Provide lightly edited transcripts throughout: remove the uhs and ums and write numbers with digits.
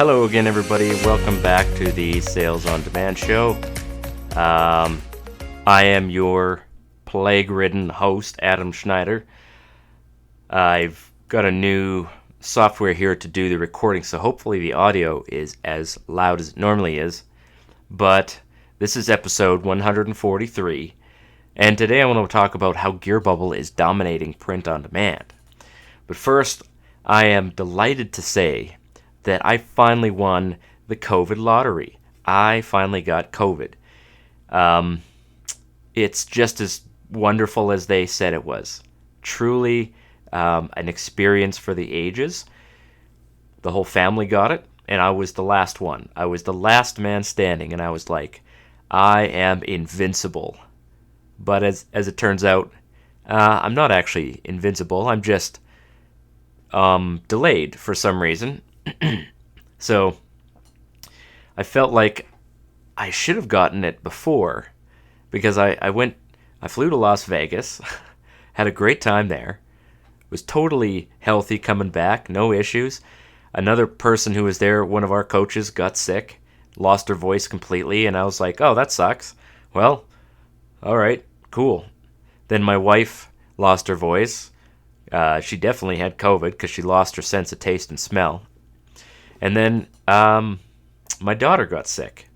Hello again, everybody. Welcome back to the Sales on Demand show. I am your plague-ridden host, Adam Schneider. I've got a new software here to do the recording, so hopefully the audio is as loud as it normally is. But this is episode 143, and today I want to talk about how Gearbubble is dominating print on demand. But first, I am delighted to say that I finally won the COVID lottery. I finally got COVID. It's just as wonderful as they said it was. Truly an experience for the ages. The whole family got it, and I was the last one. I was the last man standing, and I was like, I am invincible. But as it turns out, I'm not actually invincible. I'm just delayed for some reason. So I felt like I should have gotten it before, because I flew to Las Vegas, had a great time there, was totally healthy coming back, no issues. Another person who was there, one of our coaches, got sick, lost her voice completely, and I was like, oh, that sucks. Well, all right, cool. Then my wife lost her voice. She definitely had COVID because she lost her sense of taste and smell. And then my daughter got sick.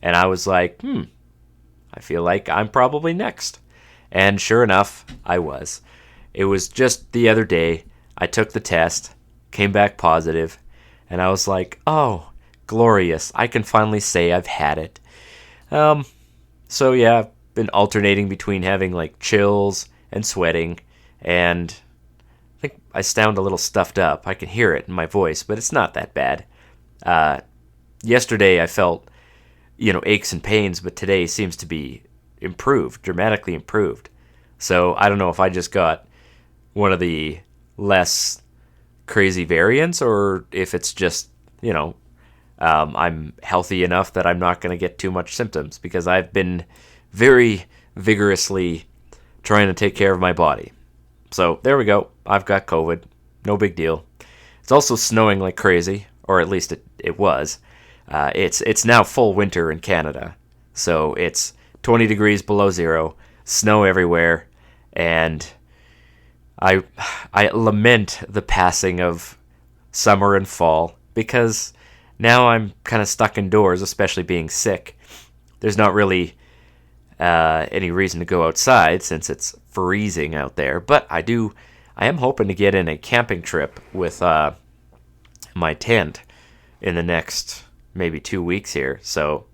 And I was like, I feel like I'm probably next. And sure enough, I was. It was just the other day, I took the test, came back positive, and I was like, oh, glorious. I can finally say I've had it. So yeah, I've been alternating between having like chills and sweating, and I think I sound a little stuffed up. I can hear it in my voice, but it's not that bad. Yesterday I felt, aches and pains, but today seems to be improved, dramatically improved. So I don't know if I just got one of the less crazy variants, or if it's just, I'm healthy enough that I'm not going to get too much symptoms, because I've been very vigorously trying to take care of my body. So there we go. I've got COVID. No big deal. It's also snowing like crazy, or at least it was. It's now full winter in Canada. So it's 20 degrees below zero, snow everywhere, and I lament the passing of summer and fall, because now I'm kind of stuck indoors, especially being sick. There's not really any reason to go outside since it's freezing out there, but I am hoping to get in a camping trip with my tent in the next maybe 2 weeks here, so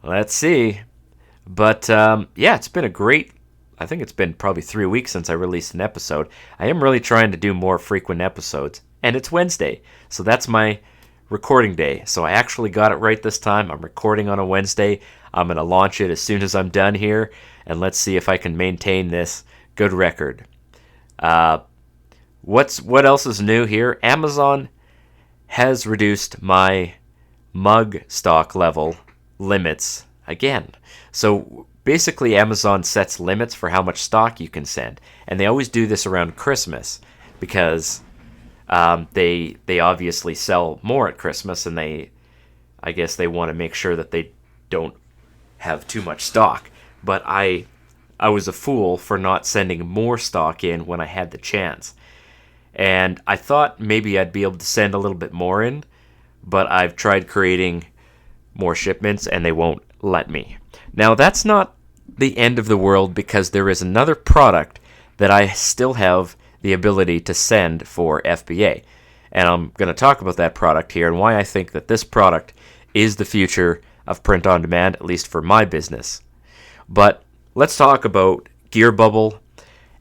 let's see. But yeah, it's been I think it's been probably 3 weeks since I released an episode. I am really trying to do more frequent episodes, and it's Wednesday, so that's my recording day. So I actually got it right this time. I'm recording on a Wednesday. I'm going to launch it as soon as I'm done here, and let's see if I can maintain this good record. What else is new here? Amazon has reduced my mug stock level limits again. So basically, Amazon sets limits for how much stock you can send, and they always do this around Christmas, because they obviously sell more at Christmas, and I guess they want to make sure that they don't have too much stock. But I was a fool for not sending more stock in when I had the chance, and I thought maybe I'd be able to send a little bit more in, but I've tried creating more shipments and they won't let me. Now, that's not the end of the world, because there is another product that I still have the ability to send for FBA. And I'm going to talk about that product here and why I think that this product is the future of print on demand, at least for my business. But let's talk about Gearbubble,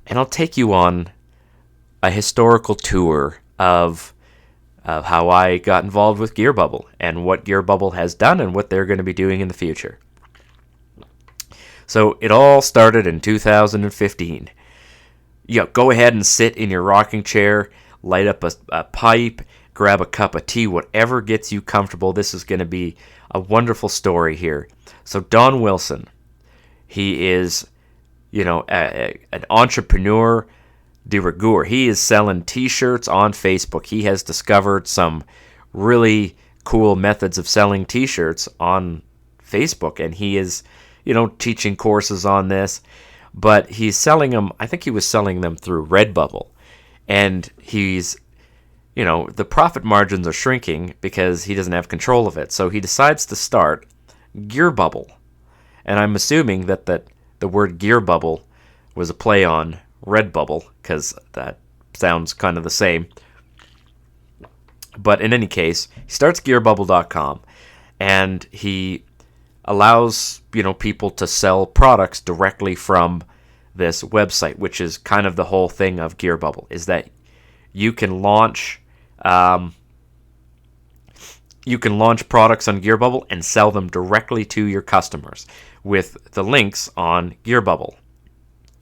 and I'll take you on a historical tour of how I got involved with Gearbubble and what Gearbubble has done and what they're going to be doing in the future. So it all started in 2015. Go ahead and sit in your rocking chair, light up a pipe, grab a cup of tea, whatever gets you comfortable. This is going to be a wonderful story here. So Don Wilson, he is, an entrepreneur de rigueur. He is selling T-shirts on Facebook. He has discovered some really cool methods of selling t-shirts on Facebook, and he is, teaching courses on this, but he's selling them, I think he was selling them through Redbubble, and he's, the profit margins are shrinking because he doesn't have control of it, so he decides to start Gearbubble, and I'm assuming that the word Gearbubble was a play on Redbubble, because that sounds kind of the same. But in any case, he starts Gearbubble.com, and he allows, people to sell products directly from this website, which is kind of the whole thing of Gearbubble, is that you can launch products on Gearbubble and sell them directly to your customers with the links on Gearbubble.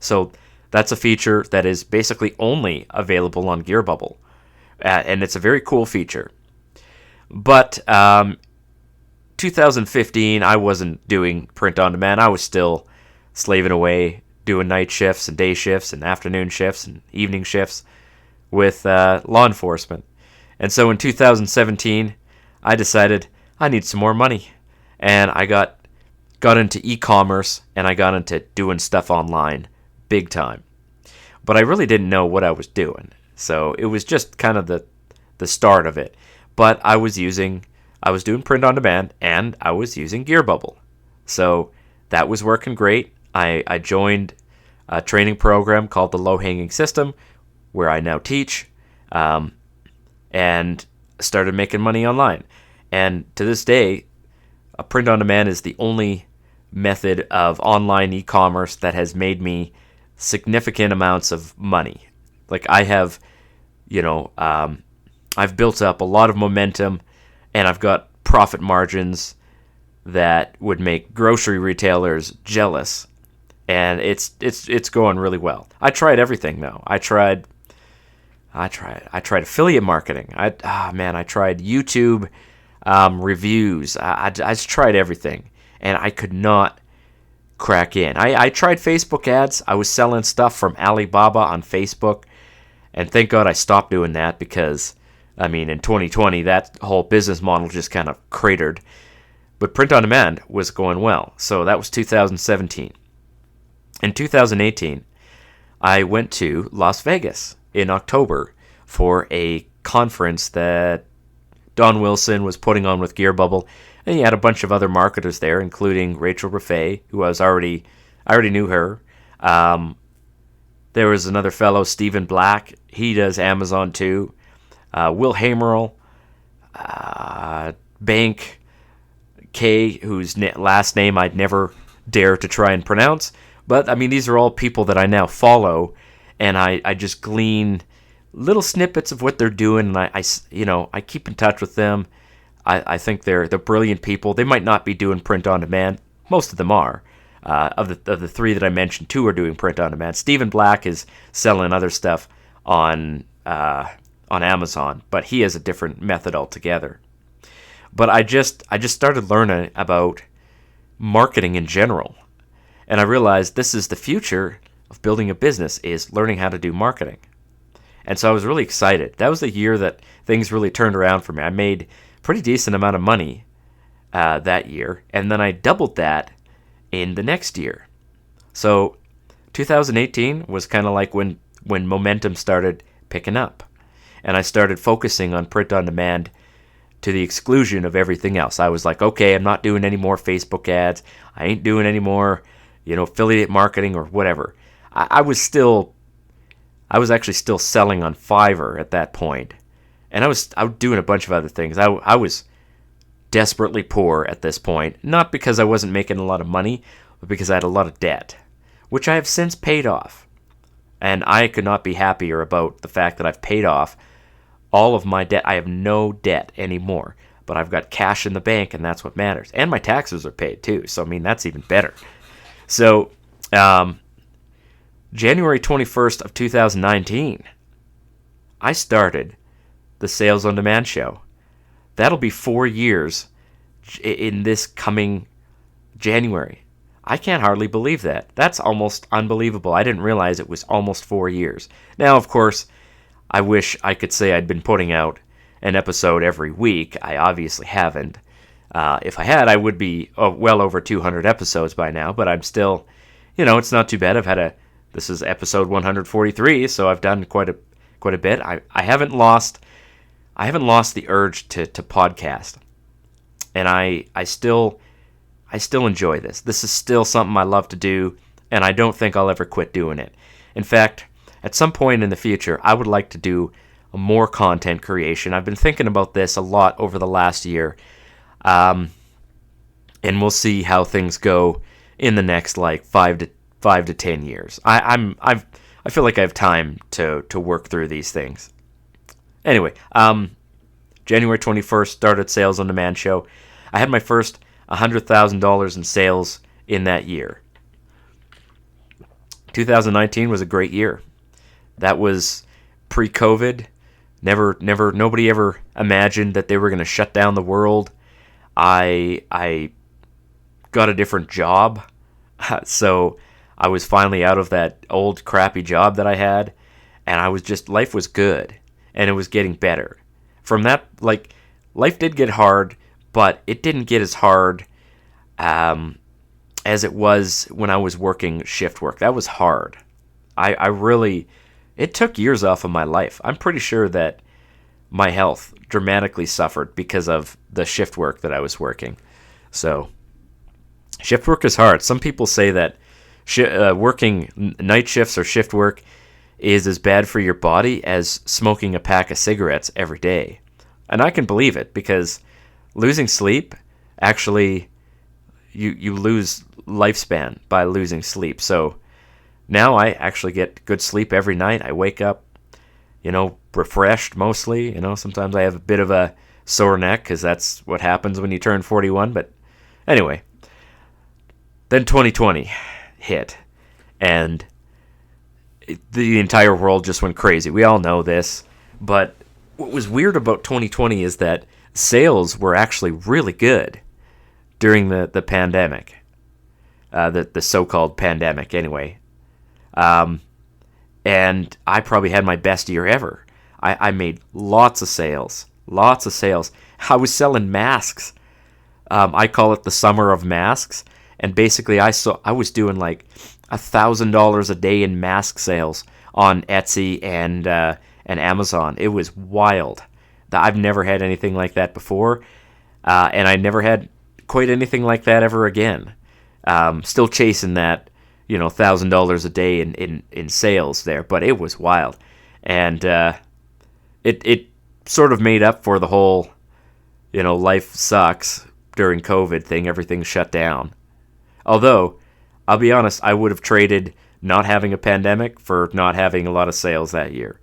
So that's a feature that is basically only available on Gearbubble. And it's a very cool feature. But 2015, I wasn't doing print on demand. I was still slaving away, doing night shifts and day shifts and afternoon shifts and evening shifts with law enforcement. And so in 2017, I decided I need some more money. And I got into e-commerce, and I got into doing stuff online big time. But I really didn't know what I was doing. So it was just kind of the start of it. But I was doing print on demand, and I was using Gearbubble. So that was working great. I joined a training program called the Low Hanging System, where I now teach, and started making money online. And to this day, a print on demand is the only method of online e-commerce that has made me significant amounts of money. Like I have, I've built up a lot of momentum, and I've got profit margins that would make grocery retailers jealous, and it's going really well. I tried everything though. I tried affiliate marketing. I tried YouTube reviews. I just tried everything, and I could not crack in. I tried Facebook ads. I was selling stuff from Alibaba on Facebook, and thank God I stopped doing that, because in 2020 that whole business model just kind of cratered. But print on demand was going well. So that was 2017. In 2018, I went to Las Vegas in October for a conference that Don Wilson was putting on with Gearbubble, and he had a bunch of other marketers there, including Rachel Buffet, who I already knew her. There was another fellow, Stephen Black. He does Amazon too. Will Hamerl, Bank K, whose last name I'd never dare to try and pronounce. But these are all people that I now follow, and I just glean little snippets of what they're doing, and I keep in touch with them. I think they're brilliant people. They might not be doing print on demand. Most of them are. Of the three that I mentioned, two are doing print on demand. Stephen Black is selling other stuff on Amazon, but he has a different method altogether. But I just started learning about marketing in general, and I realized this is the future of building a business, is learning how to do marketing. And so I was really excited. That was the year that things really turned around for me. I made a pretty decent amount of money that year, and then I doubled that in the next year. So 2018 was kind of like when momentum started picking up, and I started focusing on print on demand to the exclusion of everything else. I was like, okay, I'm not doing any more Facebook ads. I ain't doing any more, affiliate marketing or whatever. I was actually still selling on Fiverr at that point, and I was doing a bunch of other things. I was desperately poor at this point, not because I wasn't making a lot of money, but because I had a lot of debt, which I have since paid off. And I could not be happier about the fact that I've paid off all of my debt. I have no debt anymore, but I've got cash in the bank, and that's what matters. And my taxes are paid too, so that's even better. So January 21st of 2019, I started the Sales on Demand show. That'll be 4 years in this coming January. I can't hardly believe that. That's almost unbelievable. I didn't realize it was almost 4 years. Now, of course, I wish I could say I'd been putting out an episode every week. I obviously haven't. If I had, I would be well over 200 episodes by now, but I'm still, it's not too bad. This is episode 143, so I've done quite a bit. I haven't lost the urge to podcast, and I still enjoy this. This is still something I love to do, and I don't think I'll ever quit doing it. In fact, at some point in the future, I would like to do more content creation. I've been thinking about this a lot over the last year, and we'll see how things go in the next 5 to 10 years. I feel like I have time to work through these things. Anyway, January 21st started Sales on Demand show. I had my first $100,000 in sales in that year. 2019 was a great year. That was pre-COVID. Nobody ever imagined that they were going to shut down the world. I got a different job, so I was finally out of that old crappy job that I had, and life was good, and it was getting better. From that, life did get hard, but it didn't get as hard as it was when I was working shift work. That was hard. It took years off of my life. I'm pretty sure that my health dramatically suffered because of the shift work that I was working. So, shift work is hard. Some people say that working night shifts or shift work is as bad for your body as smoking a pack of cigarettes every day. And I can believe it, because losing sleep, actually, you lose lifespan by losing sleep. So now I actually get good sleep every night. I wake up, refreshed mostly. Sometimes I have a bit of a sore neck, because that's what happens when you turn 41. But anyway, then 2020 hit, and the entire world just went crazy. We all know this, but what was weird about 2020 is that sales were actually really good during the pandemic, the so-called pandemic anyway. And I probably had my best year ever. I made lots of sales. I was selling masks. I call it the summer of masks. And basically, I was doing like $1,000 a day in mask sales on Etsy and Amazon. It was wild. I've never had anything like that before, and I never had quite anything like that ever again. Still chasing that, $1,000 a day in sales there, but it was wild, and it sort of made up for the whole, life sucks during COVID thing. Everything shut down. Although, I'll be honest, I would have traded not having a pandemic for not having a lot of sales that year.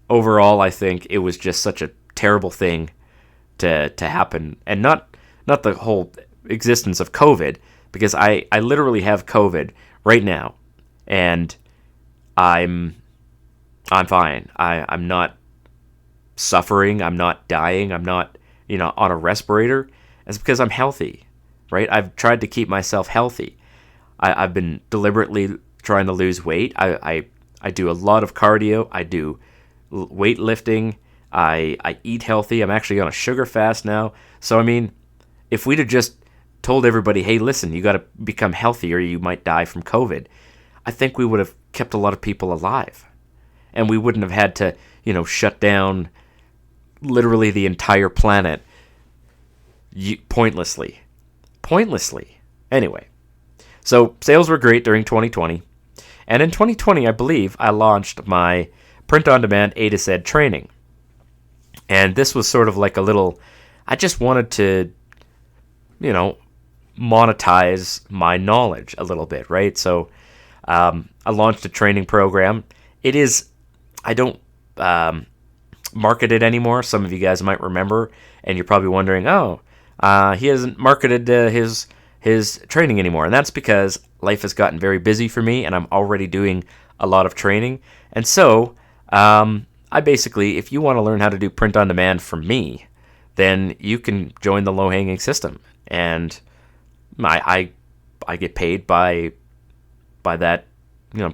Overall, I think it was just such a terrible thing to happen, and not the whole existence of COVID, because I literally have COVID right now, and I'm fine. I'm not suffering. I'm not dying. I'm not on a respirator. It's because I'm healthy, right? I've tried to keep myself healthy. I've been deliberately trying to lose weight. I do a lot of cardio. I do weightlifting. I eat healthy. I'm actually on a sugar fast now. So, if we'd have just told everybody, hey, listen, you got to become healthy or you might die from COVID, I think we would have kept a lot of people alive. And we wouldn't have had to, shut down literally the entire planet pointlessly. Anyway, so sales were great during 2020. And in 2020, I believe, I launched my print-on-demand A to Z training. And this was sort of like I just wanted to, monetize my knowledge a little bit, right? So I launched a training program. I don't market it anymore. Some of you guys might remember, and you're probably wondering, he hasn't marketed his training anymore. And that's because life has gotten very busy for me, and I'm already doing a lot of training. And so I basically, if you want to learn how to do print on demand from me, then you can join the low-hanging system. And I get paid by that,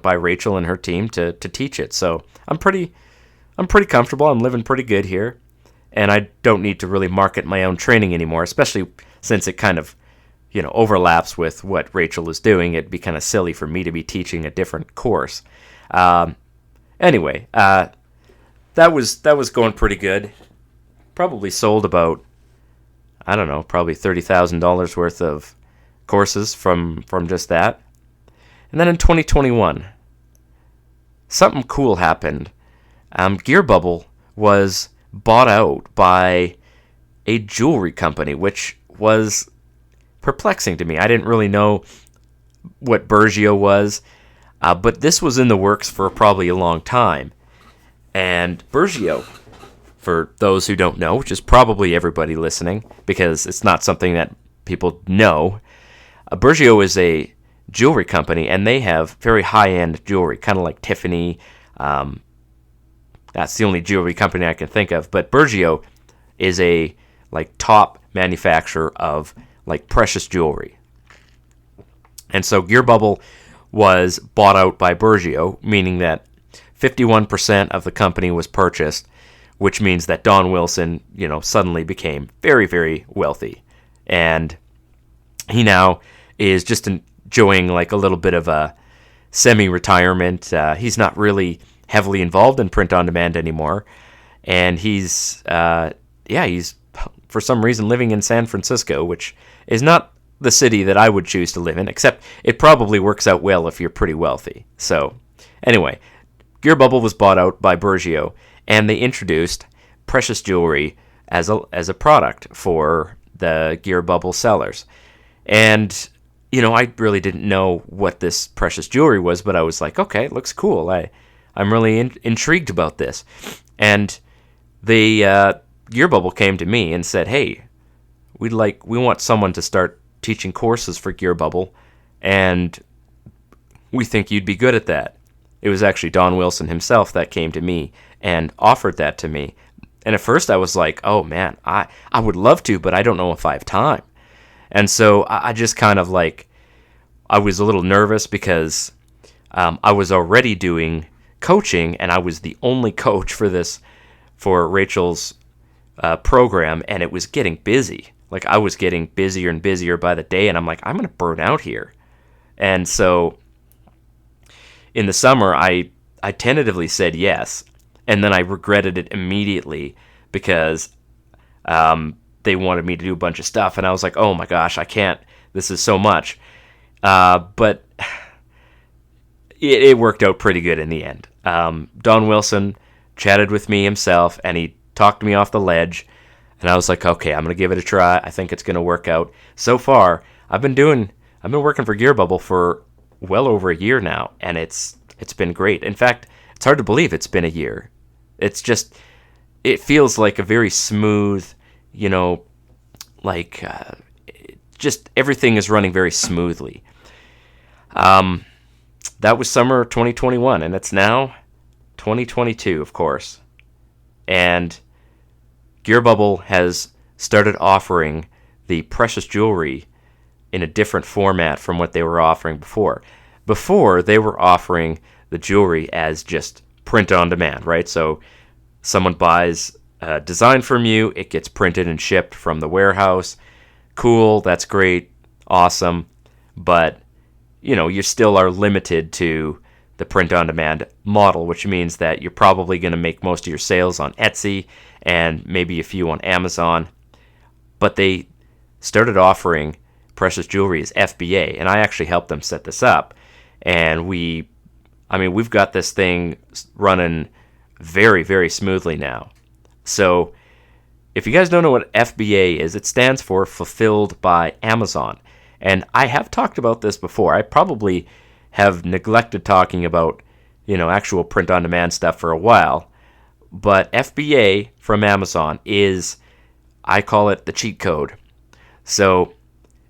by Rachel and her team to teach it. So I'm pretty I'm pretty comfortable. I'm living pretty good here. And I don't need to really market my own training anymore, especially since it kind of, overlaps with what Rachel is doing. It'd be kind of silly for me to be teaching a different course. Anyway, that was going pretty good. Probably sold about, I don't know, probably $30,000 worth of courses from just that. And then in 2021, something cool happened. Gearbubble was bought out by a jewelry company, which was perplexing to me. I didn't really know what Bergio was, but this was in the works for probably a long time. And Bergio, for those who don't know, which is probably everybody listening, because it's not something that people know, Bergio is a jewelry company, and they have very high-end jewelry, kind of like Tiffany. That's the only jewelry company I can think of. But Bergio is a top manufacturer of precious jewelry. And so Gearbubble was bought out by Bergio, meaning that 51% of the company was purchased, which means that Don Wilson, suddenly became very, very wealthy. And he now is just enjoying a little bit of a semi-retirement. He's not really heavily involved in print on demand anymore. And he's for some reason living in San Francisco, which is not the city that I would choose to live in, except it probably works out well if you're pretty wealthy. So anyway, Gearbubble was bought out by Bergio, and they introduced precious jewelry as a product for the Gearbubble sellers. And I really didn't know what this precious jewelry was, but I was like, okay, it looks cool. I'm really intrigued about this. And the Gearbubble came to me and said, hey, we want someone to start teaching courses for Gearbubble, and we think you'd be good at that. It was actually Don Wilson himself that came to me and offered that to me. And at first I was like, oh man, I would love to, but I don't know if I have time. And so I just kind of I was a little nervous because I was already doing coaching, and I was the only coach for Rachel's program, and it was getting busy. I was getting busier and busier by the day, and I'm like, I'm going to burn out here. And so in the summer, I tentatively said yes, and then I regretted it immediately because they wanted me to do a bunch of stuff, and I was like, oh my gosh, I can't. This is so much. But it worked out pretty good in the end. Don Wilson chatted with me himself, and he talked me off the ledge, and I was like, okay, I'm going to give it a try. I think it's going to work out. So far, I've been working for Gearbubble for well over a year now, and it's been great. In fact, it's hard to believe it's been a year. It's just, it feels like a very smooth, just everything is running very smoothly. That was summer 2021, and it's now 2022, of course. And Gearbubble has started offering the precious jewelry in a different format from what they were offering before. Before, they were offering the jewelry as just print on demand, right? So someone buys a design from you, it gets printed and shipped from the warehouse. Cool, that's great, awesome. But, you still are limited to the print on demand model, which means that you're probably going to make most of your sales on Etsy and maybe a few on Amazon. But they started offering precious jewelry as FBA, and I actually helped them set this up. And we've got this thing running very, very smoothly now. So if you guys don't know what FBA is, it stands for Fulfilled by Amazon. And I have talked about this before. I probably have neglected talking about, actual print-on-demand stuff for a while. But FBA from Amazon is, I call it the cheat code. So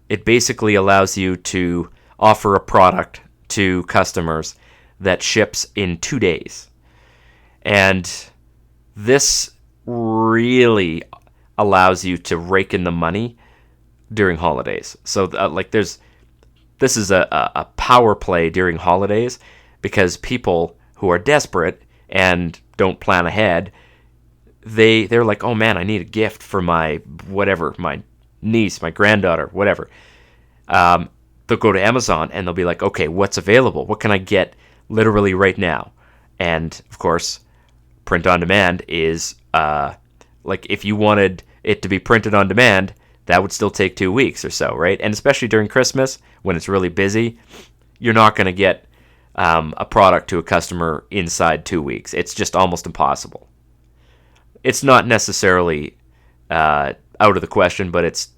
it basically allows you to offer a product to customers that ships in 2 days. And this really allows you to rake in the money during holidays. So this is a power play during holidays because people who are desperate and don't plan ahead, they're like, oh man, I need a gift for my whatever, my niece, my granddaughter, whatever. They'll go to Amazon and they'll be like, okay, what's available? What can I get literally right now? And of course, print on demand is like if you wanted it to be printed on demand, that would still take 2 weeks or so, right? And especially during Christmas when it's really busy, you're not going to get a product to a customer inside 2 weeks. It's just almost impossible. It's not necessarily out of the question, but it's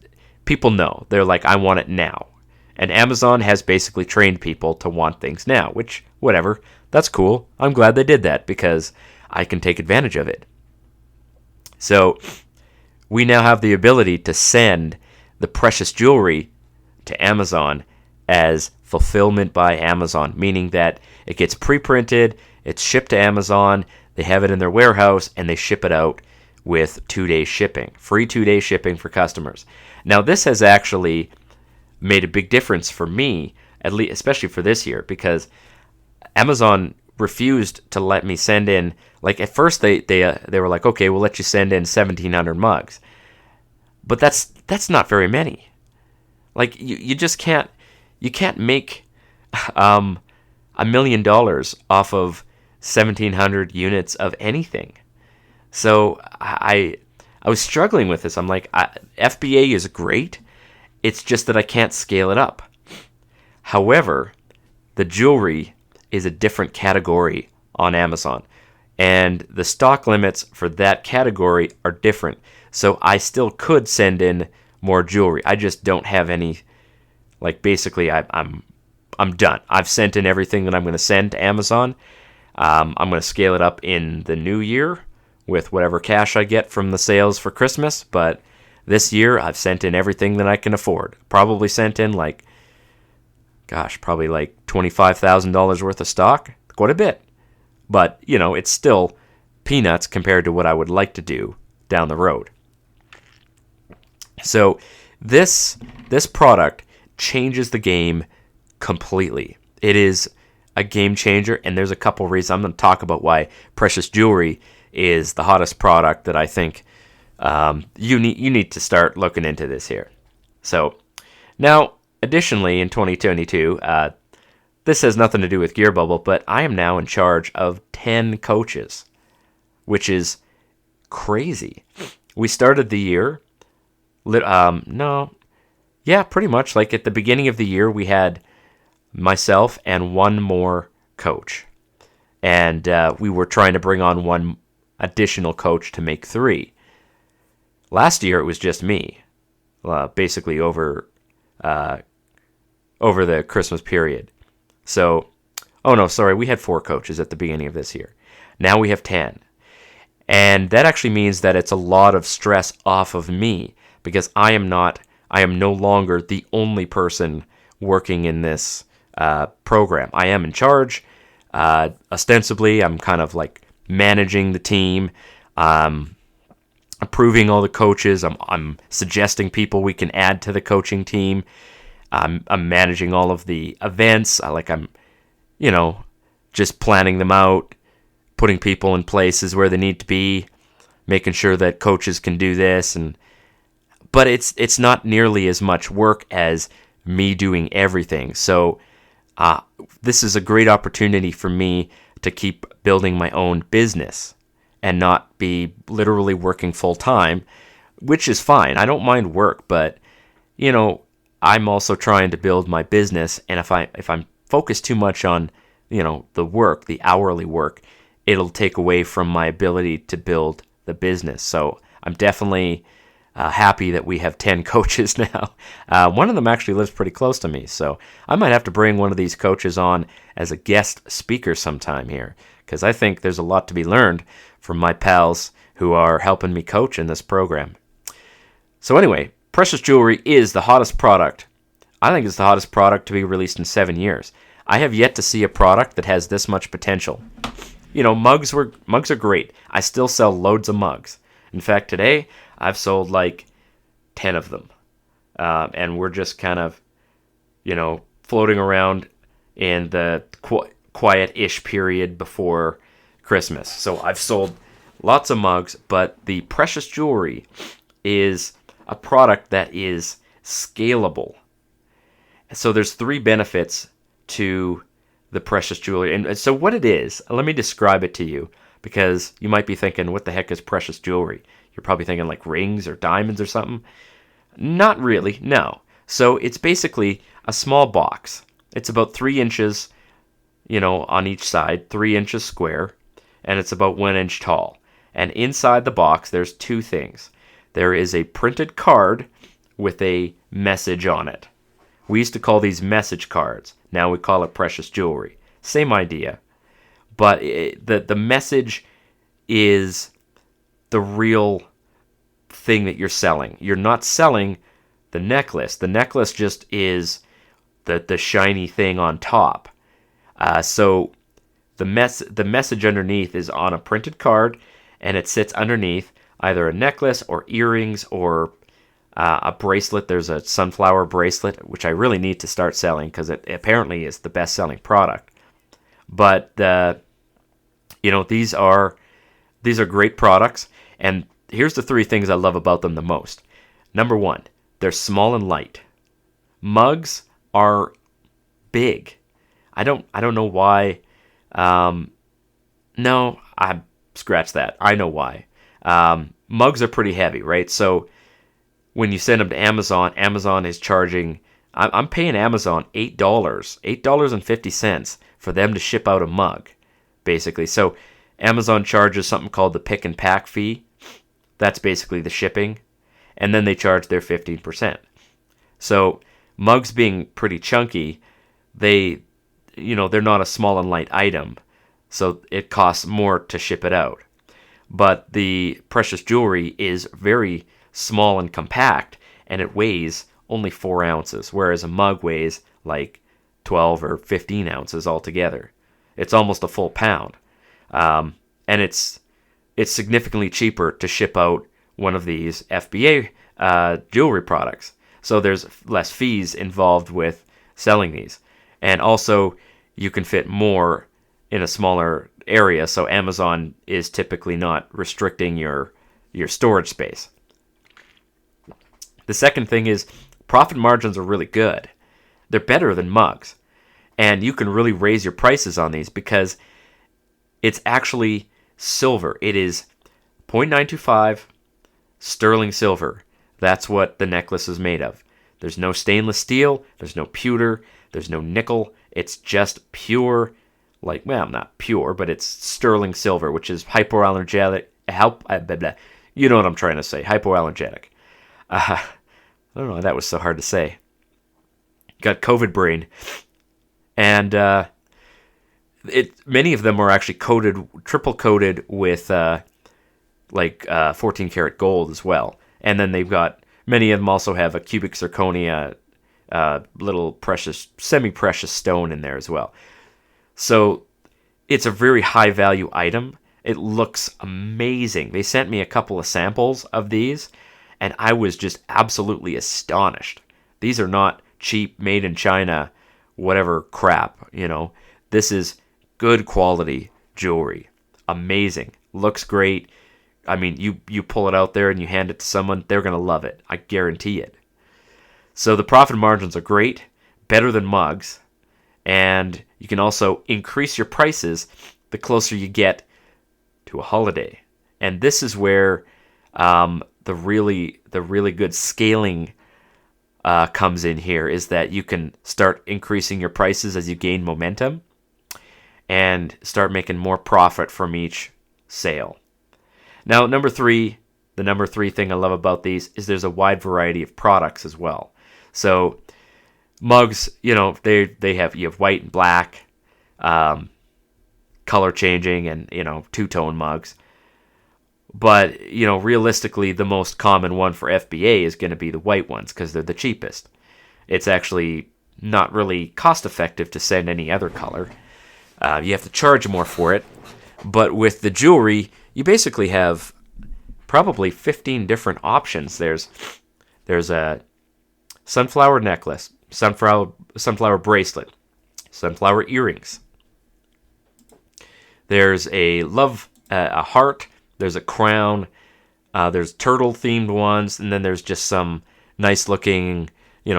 people know. They're like, I want it now. And Amazon has basically trained people to want things now, which, whatever, that's cool. I'm glad they did that because I can take advantage of it. So we now have the ability to send the precious jewelry to Amazon as fulfillment by Amazon, meaning that it gets pre-printed, it's shipped to Amazon, they have it in their warehouse, and they ship it out with 2-day shipping. Free 2-day shipping for customers. Now, this has actually made a big difference for me, at least, especially for this year, because Amazon refused to let me send in. Like at first, they were like, okay, we'll let you send in 1,700 mugs, but that's not very many. Like you just can't make $1 million off of 1,700 units of anything. So I was struggling with this. I'm like, FBA is great. It's just that I can't scale it up. However, the jewelry is a different category on Amazon, and the stock limits for that category are different. So I still could send in more jewelry. I just don't have any. Like basically, I'm done. I've sent in everything that I'm going to send to Amazon. I'm going to scale it up in the new year with whatever cash I get from the sales for Christmas. But this year, I've sent in everything that I can afford. Probably sent in probably like $25,000 worth of stock. Quite a bit. But, it's still peanuts compared to what I would like to do down the road. So this product changes the game completely. It is a game changer, and there's a couple reasons. I'm going to talk about why precious jewelry is the hottest product that I think you need to start looking into this here. So now, additionally, in 2022, this has nothing to do with Gearbubble, but I am now in charge of 10 coaches, which is crazy. We started the year, pretty much. Like at the beginning of the year, we had myself and one more coach, and we were trying to bring on one additional coach to make 3. Last year, it was just me, basically over the Christmas period. So, we had 4 coaches at the beginning of this year. Now we have 10. And that actually means that it's a lot of stress off of me because I am no longer the only person working in this program. I am in charge. Ostensibly, I'm kind of like managing the team, approving all the coaches. I'm suggesting people we can add to the coaching team. I'm managing all of the events. I'm just planning them out, putting people in places where they need to be, making sure that coaches can do this. But it's not nearly as much work as me doing everything. So this is a great opportunity for me to keep building my own business and not be literally working full time, which is fine. I don't mind work, but I'm also trying to build my business, and if I'm focused too much on the work, the hourly work, it'll take away from my ability to build the business. So I'm definitely happy that we have 10 coaches now. One of them actually lives pretty close to me, so I might have to bring one of these coaches on as a guest speaker sometime here, because I think there's a lot to be learned from my pals who are helping me coach in this program. So anyway, precious jewelry is the hottest product. I think it's the hottest product to be released in 7 years. I have yet to see a product that has this much potential. Mugs are great. I still sell loads of mugs. In fact, today I've sold like 10 of them. And we're just kind of, floating around in the quiet-ish period before Christmas. So I've sold lots of mugs, but the precious jewelry is a product that is scalable. So there's 3 benefits to the precious jewelry. And so what it is, let me describe it to you, because you might be thinking, what the heck is precious jewelry? You're probably thinking like rings or diamonds or something. Not really, no. So it's basically a small box. It's about 3 inches, on each side, 3 inches square, and it's about 1 inch tall. And inside the box, there's 2 things. There is a printed card with a message on it. We used to call these message cards. Now we call it precious jewelry. Same idea. But the message is the real thing that you're selling. You're not selling the necklace. The necklace just is the shiny thing on top. So the message underneath is on a printed card, and it sits underneath either a necklace or earrings or a bracelet. There's a sunflower bracelet, which I really need to start selling because it apparently is the best-selling product. But these are great products, and here's the 3 things I love about them the most. Number 1, they're small and light. Mugs are big. I don't know why. No, I scratch that. I know why. Mugs are pretty heavy, right? So when you send them to Amazon, Amazon is charging. I'm paying Amazon $8.50 for them to ship out a mug, basically. So Amazon charges something called the pick and pack fee. That's basically the shipping, and then they charge their 15%. So mugs being pretty chunky, they're not a small and light item, so it costs more to ship it out. But the precious jewelry is very small and compact, and it weighs only 4 ounces, whereas a mug weighs like 12 or 15 ounces altogether. It's almost a full pound. And it's significantly cheaper to ship out one of these FBA jewelry products. So there's less fees involved with selling these. And also, you can fit more in a smaller area, so Amazon is typically not restricting your storage space. The second thing is profit margins are really good. They're better than mugs. And you can really raise your prices on these because it's actually silver. It is 0.925 sterling silver. That's what the necklace is made of. There's no stainless steel. There's no pewter. There's no nickel. It's just pure, not pure, but it's sterling silver, which is hypoallergenic. You know what I'm trying to say. Hypoallergenic. I don't know why that was so hard to say. Got COVID brain. And many of them are actually triple coated with 14 karat gold as well. And then many of them also have a cubic zirconia, little semi-precious stone in there as well. So it's a very high value item. It looks amazing. They sent me a couple of samples of these, and I was just absolutely astonished. These are not cheap, made in China, whatever crap, This is good quality jewelry. Amazing. Looks great. I mean, you pull it out there and you hand it to someone, they're going to love it. I guarantee it. So the profit margins are great, better than mugs, and you can also increase your prices the closer you get to a holiday. And this is where the really good scaling comes in here, is that you can start increasing your prices as you gain momentum and start making more profit from each sale. Now, the number three thing I love about these is there's a wide variety of products as well. So mugs, you have white and black, color changing, and two-tone mugs. But realistically, the most common one for FBA is going to be the white ones because they're the cheapest. It's actually not really cost effective to send any other color. You have to charge more for it. But with the jewelry, you basically have probably 15 different options. There's a sunflower necklace, sunflower bracelet, sunflower earrings. There's a heart, there's a crown, there's turtle-themed ones, and then there's just some nice-looking,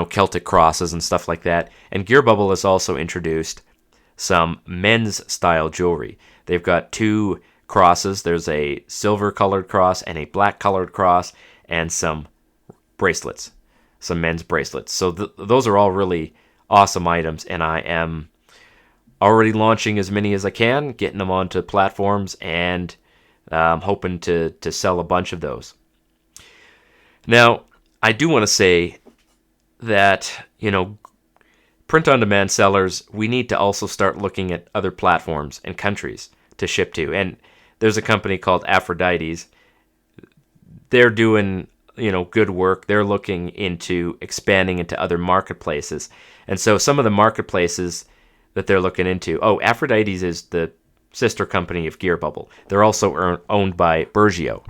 Celtic crosses and stuff like that. And Gearbubble has also introduced some men's-style jewelry. They've got 2 crosses. There's a silver-colored cross and a black-colored cross, and some bracelets, some men's bracelets. So those are all really awesome items, and I am already launching as many as I can, getting them onto platforms, and hoping to sell a bunch of those. Now, I do want to say that, print-on-demand sellers, we need to also start looking at other platforms and countries to ship to. And there's a company called Aphrodite's. They're doing, good work. They're looking into expanding into other marketplaces. And so some of the marketplaces that they're looking into, Aphrodite's is the sister company of Gearbubble. They're also owned by Bergio.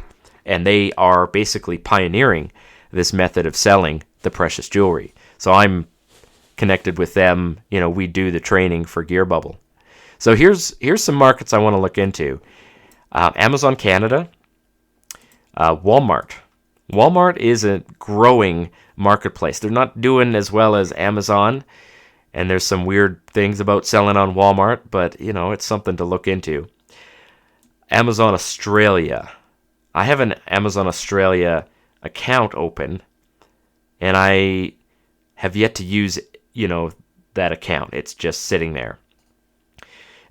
And they are basically pioneering this method of selling the precious jewelry. So I'm connected with them. We do the training for Gearbubble. So here's some markets I want to look into. Amazon Canada, Walmart. Walmart is a growing marketplace. They're not doing as well as Amazon, and there's some weird things about selling on Walmart, but, it's something to look into. Amazon Australia. I have an Amazon Australia account open, and I have yet to use, that account. It's just sitting there.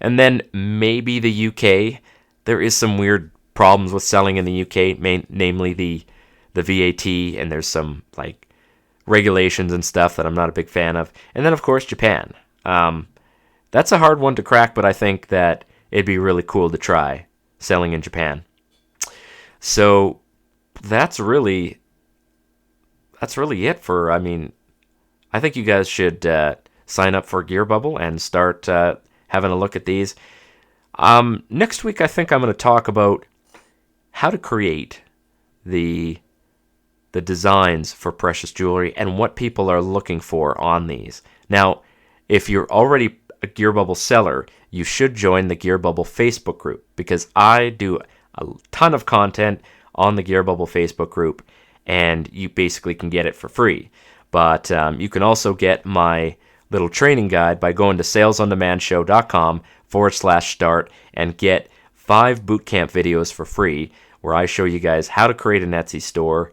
And then maybe the UK. There is some weird problems with selling in the UK, namely the VAT, and there's some regulations and stuff that I'm not a big fan of. And then, of course, Japan. That's a hard one to crack, but I think that it'd be really cool to try selling in Japan. So that's really it for, I think you guys should sign up for Gearbubble and start having a look at these. Next week, I think I'm going to talk about how to create the designs for precious jewelry and what people are looking for on these. Now, if you're already a Gearbubble seller, you should join the Gearbubble Facebook group, because I do a ton of content on the Gearbubble Facebook group, and you basically can get it for free. But you can also get my little training guide by going to salesondemandshow.com/start and get 5 bootcamp videos for free, where I show you guys how to create an Etsy store,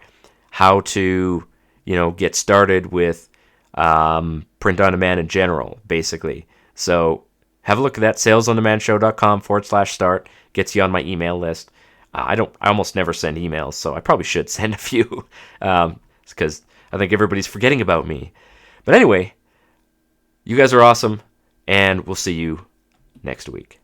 how to, get started with print on demand in general, basically. So have a look at that, salesondemandshow.com/start. Gets you on my email list. I almost never send emails, so I probably should send a few, because I think everybody's forgetting about me. But anyway, you guys are awesome, and we'll see you next week.